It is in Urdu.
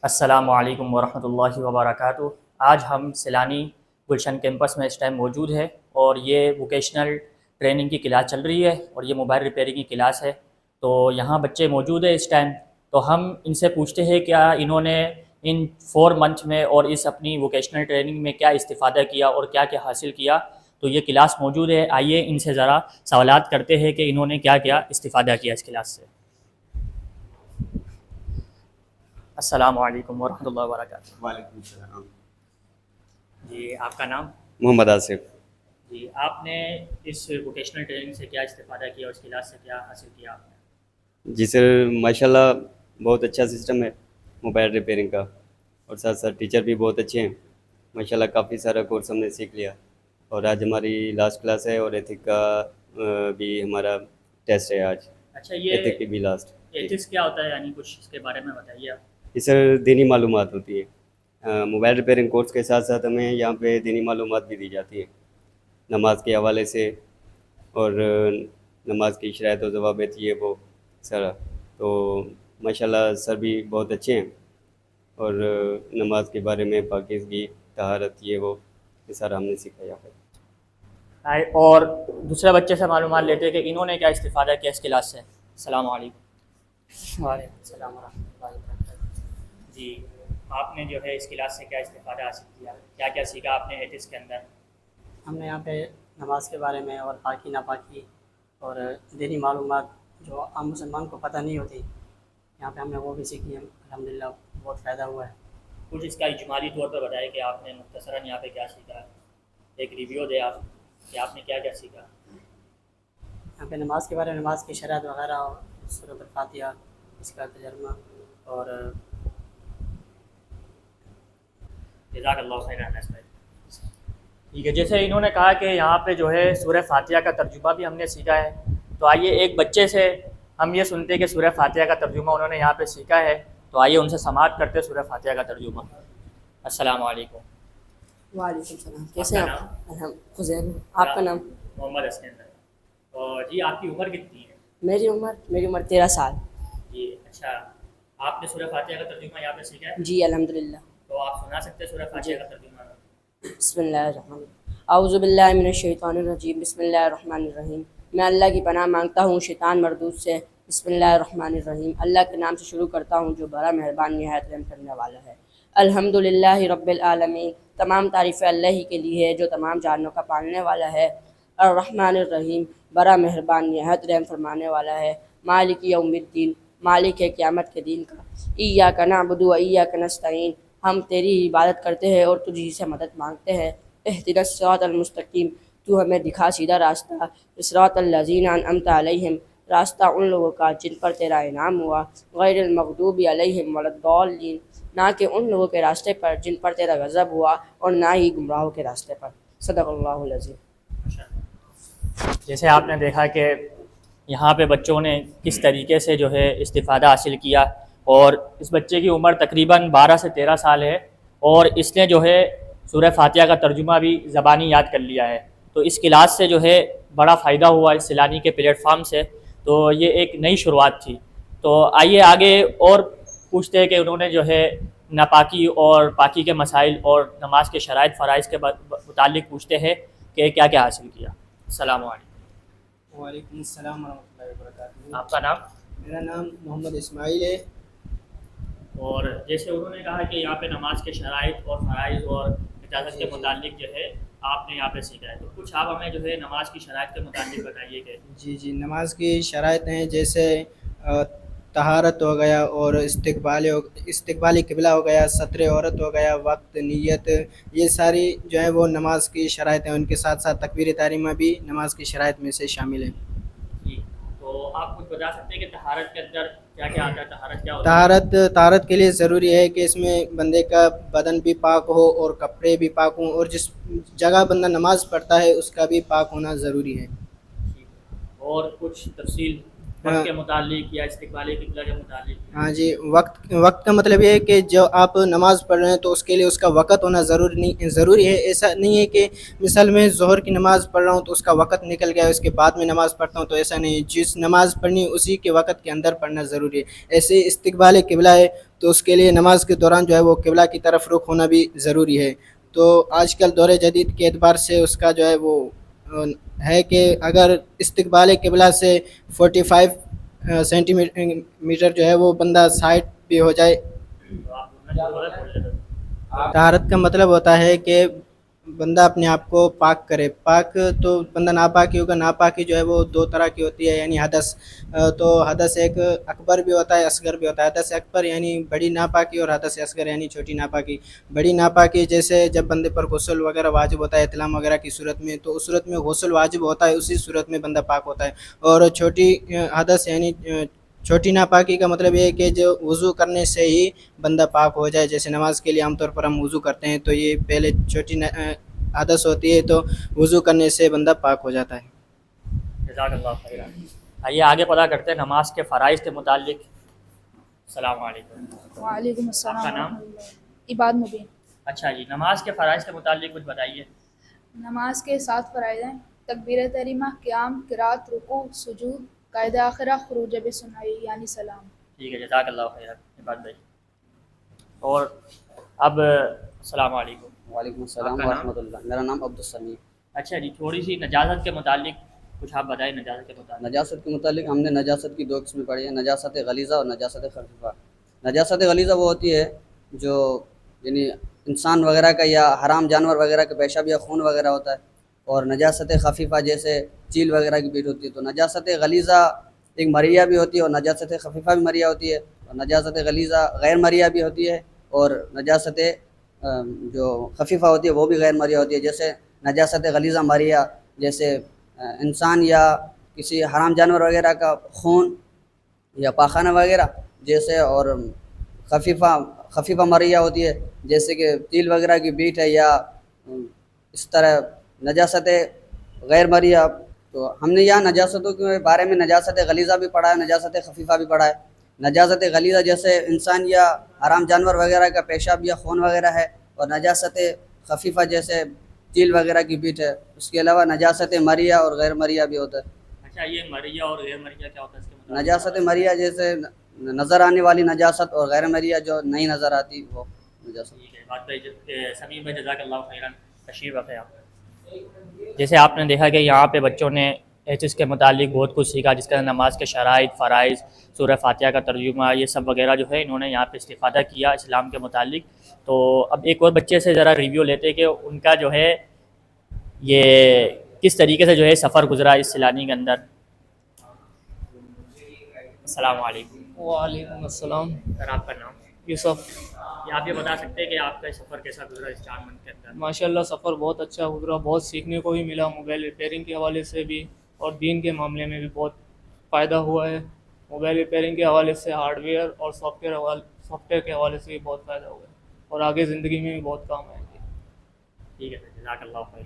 السلام علیکم ورحمۃ اللہ وبرکاتہ۔ آج ہم سیلانی گلشن کیمپس میں اس ٹائم موجود ہے اور یہ ووکیشنل ٹریننگ کی کلاس چل رہی ہے اور یہ موبائل ریپیئرنگ کی کلاس ہے۔ تو یہاں بچے موجود ہیں اس ٹائم، تو ہم ان سے پوچھتے ہیں کیا انہوں نے ان 4 منتھ میں اور اس اپنی ووکیشنل ٹریننگ میں کیا استفادہ کیا اور کیا کیا حاصل کیا۔ تو یہ کلاس موجود ہے، آئیے ان سے ذرا سوالات کرتے ہیں کہ انہوں نے کیا کیا استفادہ کیا اس کلاس سے۔ السلام علیکم ورحمۃ اللہ وبرکاتہ۔ وعلیکم السلام۔ جی، آپ کا نام؟ محمد آصف۔ جی، آپ نے اس ووکیشنل ٹریننگ سے کیا استفادہ کیا اور اس کلاس سے کیا حاصل کیا آپ نے؟ جی سر، ماشاءاللہ بہت اچھا سسٹم ہے موبائل ریپیئرنگ کا، اور ساتھ ساتھ ٹیچر بھی بہت اچھے ہیں ماشاءاللہ۔ کافی سارا کورس ہم نے سیکھ لیا، اور آج ہماری لاسٹ کلاس ہے اور ایتھک کا بھی ہمارا ٹیسٹ ہے آج۔ اچھا، یہ ایتھک کی بھی لاسٹ۔ ایتھکس کیا ہوتا ہے؟ یعنی کچھ اس کے بارے میں بتائیے آپ۔ اس سر دینی معلومات ہوتی ہے، موبائل ریپیئرنگ کورس کے ساتھ ساتھ ہمیں یہاں پہ دینی معلومات بھی دی جاتی ہے، نماز کے حوالے سے، اور نماز کی شرائط و ضوابط یہ وہ سارا۔ تو ماشاءاللہ سر بھی بہت اچھے ہیں، اور نماز کے بارے میں پاکیزگی، طہارت یہ وہ یہ سارا ہم نے سیکھا یہاں پہ۔ اور دوسرے بچے سے معلومات لیتے ہیں کہ انہوں نے کیا استفادہ کیا اس کلاس سے۔ السلام علیکم۔ وعلیکم السلام ورحمۃ اللہ وبرکاتہ۔ جی، آپ نے جو ہے اس کلاس سے کیا استفادہ حاصل کیا، کیا کیا سیکھا آپ نے ایتھکس کے اندر؟ ہم نے یہاں پہ نماز کے بارے میں اور پاکی ناپاکی اور دینی معلومات جو عام مسلمان کو پتہ نہیں ہوتی، یہاں پہ ہم نے وہ بھی سیکھی ہیں۔ الحمدللہ بہت فائدہ ہوا ہے۔ کچھ اس کا اجمالی طور پر بتائیں کہ آپ نے مختصراً یہاں پہ کیا سیکھا، ایک ریویو دیں آپ کہ آپ نے کیا کیا سیکھا۔ یہاں پہ نماز کے بارے میں، نماز کی شرائط وغیرہ اور سورۃ الفاتحہ، اس کا ترجمہ، اور جزاک اللہ خیر۔ ٹھیک ہے، جیسے انہوں نے کہا کہ یہاں پہ جو ہے سورہ فاتحہ کا ترجمہ بھی ہم نے سیکھا ہے، تو آئیے ایک بچے سے ہم یہ سنتے ہیں کہ سورہ فاتحہ کا ترجمہ انہوں نے یہاں پہ سیکھا ہے، تو آئیے ان سے سماعت کرتے ہیں سورہ فاتحہ کا ترجمہ۔ السلام علیکم۔ وعلیکم السلام، کیسے آپ ہیں کا آپ؟ نام؟ خزیر۔ آپ کا نام؟ محمد اسکندر۔ اور جی، آپ کی عمر کتنی ہے؟ میری عمر 13 سال۔ جی اچھا، آپ نے سورہ فاتحہ کا ترجمہ یہاں پہ سیکھا ہے؟ جی الحمدللہ۔ تو آپ سنا سکتے ہیں سورہ فاتحہ کا ترجمہ؟ بسم اللہ الرحمن الرحیم۔ اعوذ باللہ من الشیطان الرجیم، بسم اللہ الرحمن الرحیم۔ میں اللہ کی پناہ مانگتا ہوں شیطان مردود سے۔ بسم اللہ الرحمن الرحیم، اللہ کے نام سے شروع کرتا ہوں جو بڑا مہربان نہایت رحم کرنے والا ہے۔ الحمدللہ رب العالمین، تمام تعریفیں اللہ ہی کے لیے ہے جو تمام جانوں کا پالنے والا ہے۔ الرحمن الرحیم، بڑا مہربان نہایت رحم فرمانے والا ہے۔ مالک یوم الدین، مالک ہے قیامت کے دین کا۔ ایاک نعبد و ایاک نستعین، ہم تیری عبادت کرتے ہیں اور تجھ ہی سے مدد مانگتے ہیں۔ اہدنا الصراط المستقیم، تو ہمیں دکھا سیدھا راستہ۔ صراط الذین انعمت علیہم، راستہ ان لوگوں کا جن پر تیرا انعام ہوا۔ غیر المغضوب علیہم ولا الضالین، نہ کہ ان لوگوں کے راستے پر جن پر تیرا غضب ہوا، اور نہ ہی گمراہوں کے راستے پر۔ صدق اللہ العظیم۔ جیسے آپ نے دیکھا کہ یہاں پہ بچوں نے کس طریقے سے جو ہے استفادہ حاصل کیا، اور اس بچے کی عمر تقریباً 12 سے 13 سال ہے، اور اس نے جو ہے سورہ فاتحہ کا ترجمہ بھی زبانی یاد کر لیا ہے۔ تو اس کلاس سے جو ہے بڑا فائدہ ہوا اس سیلانی کے پلیٹ فارم سے، تو یہ ایک نئی شروعات تھی۔ تو آئیے آگے اور پوچھتے ہیں کہ انہوں نے جو ہے ناپاکی اور پاکی کے مسائل اور نماز کے شرائط فرائض کے متعلق پوچھتے ہیں کہ کیا کیا حاصل کیا۔ السلام علیکم۔ وعلیکم السلام ورحمۃ اللہ وبرکاتہ۔ آپ کا نام؟ میرا نام محمد اسماعیل ہے۔ اور جیسے انہوں نے کہا کہ یہاں پہ نماز کے شرائط اور فرائض اور اجازت کے متعلق جو ہے آپ نے یہاں پہ سیکھا ہے، تو کچھ آپ ہمیں جو ہے نماز کی شرائط کے متعلق بتائیے کہ۔ جی، نماز کی شرائط ہیں جیسے طہارت ہو گیا، اور استقبال قبلہ ہو گیا، ستر عورت ہو گیا، وقت، نیت، یہ ساری جو ہے وہ نماز کی شرائط ہیں۔ ان کے ساتھ ساتھ تکبیر تحریمہ بھی نماز کی شرائط میں سے شامل ہیں۔ جی، تو آپ کچھ بتا سکتے ہیں کہ طہارت کے اندر کیا کیا آتا ہے؟ طہارت کیا ہوتا ہے؟ طہارت کے لیے ضروری ہے کہ اس میں بندے کا بدن بھی پاک ہو اور کپڑے بھی پاک ہوں، اور جس جگہ بندہ نماز پڑھتا ہے اس کا بھی پاک ہونا ضروری ہے۔ اور کچھ تفصیل؟ وقت کے متعلق یا استقبال قبلہ کے متعلق؟ ہاں جی، وقت کا مطلب یہ ہے کہ جو آپ نماز پڑھ رہے ہیں تو اس کے لیے اس کا وقت ہونا ضروری ہے. ایسا نہیں ہے کہ مثال میں ظہر کی نماز پڑھ رہا ہوں تو اس کا وقت نکل گیا اس کے بعد میں نماز پڑھتا ہوں، تو ایسا نہیں. جس نماز پڑھنی اسی کے وقت کے اندر پڑھنا ضروری ہے. ایسے ہی استقبال قبلہ ہے تو اس کے لیے نماز کے دوران جو ہے وہ قبلہ کی طرف رخ ہونا بھی ضروری ہے. تو آج کل دور جدید کے اعتبار سے اس کا جو ہے وہ ہے کہ اگر استقبال قبلہ سے 45 سینٹی میٹر جو ہے وہ بندہ سائڈ بھی ہو جائے. طہارت کا مطلب ہوتا ہے کہ بندہ اپنے آپ کو پاک کرے. پاک تو بندہ ناپاکی ہوگا. ناپاکی جو ہے وہ دو طرح کی ہوتی ہے، یعنی حدث. تو حدث ایک اکبر بھی ہوتا ہے، اصغر بھی ہوتا ہے. حدث اکبر یعنی بڑی ناپاکی اور حدث اصغر یعنی چھوٹی ناپاکی. بڑی ناپاکی جیسے جب بندے پر غسل وغیرہ واجب ہوتا ہے احتلام وغیرہ کی صورت میں، تو اس صورت میں غسل واجب ہوتا ہے، اسی صورت میں بندہ پاک ہوتا ہے. اور چھوٹی حدث یعنی چھوٹی ناپاکی کا مطلب یہ ہے کہ جو وضو کرنے سے ہی بندہ پاک ہو جائے. جیسے نماز کے لیے عام طور پر ہم وضو کرتے ہیں تو یہ پہلے چھوٹی حدث ہوتی ہے، تو وضو کرنے سے بندہ پاک ہو جاتا ہے. جزاک اللہ خیرہ. آئیے آگے پتہ کرتے ہیں نماز کے فرائض کے متعلق. السلام علیکم. وعلیکم السلام. آپ کا نام؟ عباد مبین. اچھا جی، نماز کے فرائض کے متعلق کچھ بتائیے. نماز کے 7 فرائض ہیں: تکبیر تحریمہ، قیام، قرات، رکوع، سجود، قائد آخرہ، خروج بسنائی یعنی سلام. ٹھیک ہے، جزاک اللہ خیر عباد بھائی. اور اب السلام علیکم. وعلیکم السلام آپ کا نام؟ ورحمۃ اللہ. میرا نام عبدالسمیع. اچھا جی، تھوڑی سی نجازت کے متعلق کچھ آپ بتائیں. نجازت کے متعلق. نجاست کے متعلق ہم نے نجاست کی 2 قسمیں پڑھی ہیں: نجاست غلیظہ اور نجاست خفیفہ. نجاست غلیظہ وہ ہوتی ہے جو یعنی انسان وغیرہ کا یا حرام جانور وغیرہ کا پیشاب یا خون وغیرہ ہوتا ہے. اور نجاست خفیفہ جیسے چیل وغیرہ کی پیٹ ہوتی ہے. تو نجاست غلیظہ ایک مریہ بھی ہوتی ہے اور نجاست خفیفہ بھی مریہ ہوتی ہے. اور نجاست غلیظہ غیر مریہ بھی ہوتی ہے اور نجاست جو خفیفہ ہوتی ہے وہ بھی غیر مریہ ہوتی ہے. جیسے نجاست غلیظہ مریہ جیسے انسان یا کسی حرام جانور وغیرہ کا خون یا پاخانہ وغیرہ جیسے. اور خفیفہ مریہ ہوتی ہے جیسے کہ تیل وغیرہ کی بیٹ ہے یا اس طرح نجاست غیر مریہ. تو ہم نے یہاں نجاستوں کے بارے میں نجاست غلیظہ بھی پڑھا ہے، نجاست خفیفہ بھی پڑھا ہے. نجاست غلیظہ جیسے انسان یا حرام جانور وغیرہ کا پیشاب یا خون وغیرہ ہے، اور نجاست خفیفہ جیسے چیل وغیرہ کی بیٹ ہے. اس کے علاوہ نجاست مریہ اور غیر مریہ بھی ہوتا ہے. اچھا، یہ مریہ اور غیر مریہ کیا ہوتا ہے اس کے متعلق؟ نجاست مریہ جیسے نظر آنے والی نجاست اور غیر مریہ جو نہیں نظر آتی وہ نجاست. ٹھیک ہے بات بھائی. سمیع بھائی جزاک اللہ خیراً. تشریف رکھیں آپ. جیسے آپ نے دیکھا کہ یہاں پہ بچوں نے ایتھس کے متعلق بہت کچھ سیکھا، جس کا نماز کے شرائط، فرائض، سورہ فاتحہ کا ترجمہ، یہ سب وغیرہ جو ہے انہوں نے یہاں پہ استفادہ کیا اسلام کے متعلق. تو اب ایک اور بچے سے ذرا ریویو لیتے کہ ان کا جو ہے یہ کس طریقے سے جو ہے سفر گزرا اس سیلانی کے اندر. السلام علیکم. وعلیکم السلام. سر آپ کا نام؟ یوسف. یہ آپ یہ بتا سکتے ہیں کہ آپ کا سفر کیسا گزرا اس 4 منتھ کے اندر؟ ماشاءاللہ سفر بہت اچھا گزرا، بہت سیکھنے کو بھی ملا، موبائل ریپیئرنگ کے حوالے سے بھی اور دین کے معاملے میں بھی بہت فائدہ ہوا ہے. موبائل ریپیئرنگ کے حوالے سے ہارڈ ویئر اور سافٹ ویئر کے حوالے سے بھی بہت فائدہ ہوا ہے اور آگے زندگی میں بھی بہت کام آئے گی. ٹھیک ہے، جزاک اللہ خیر.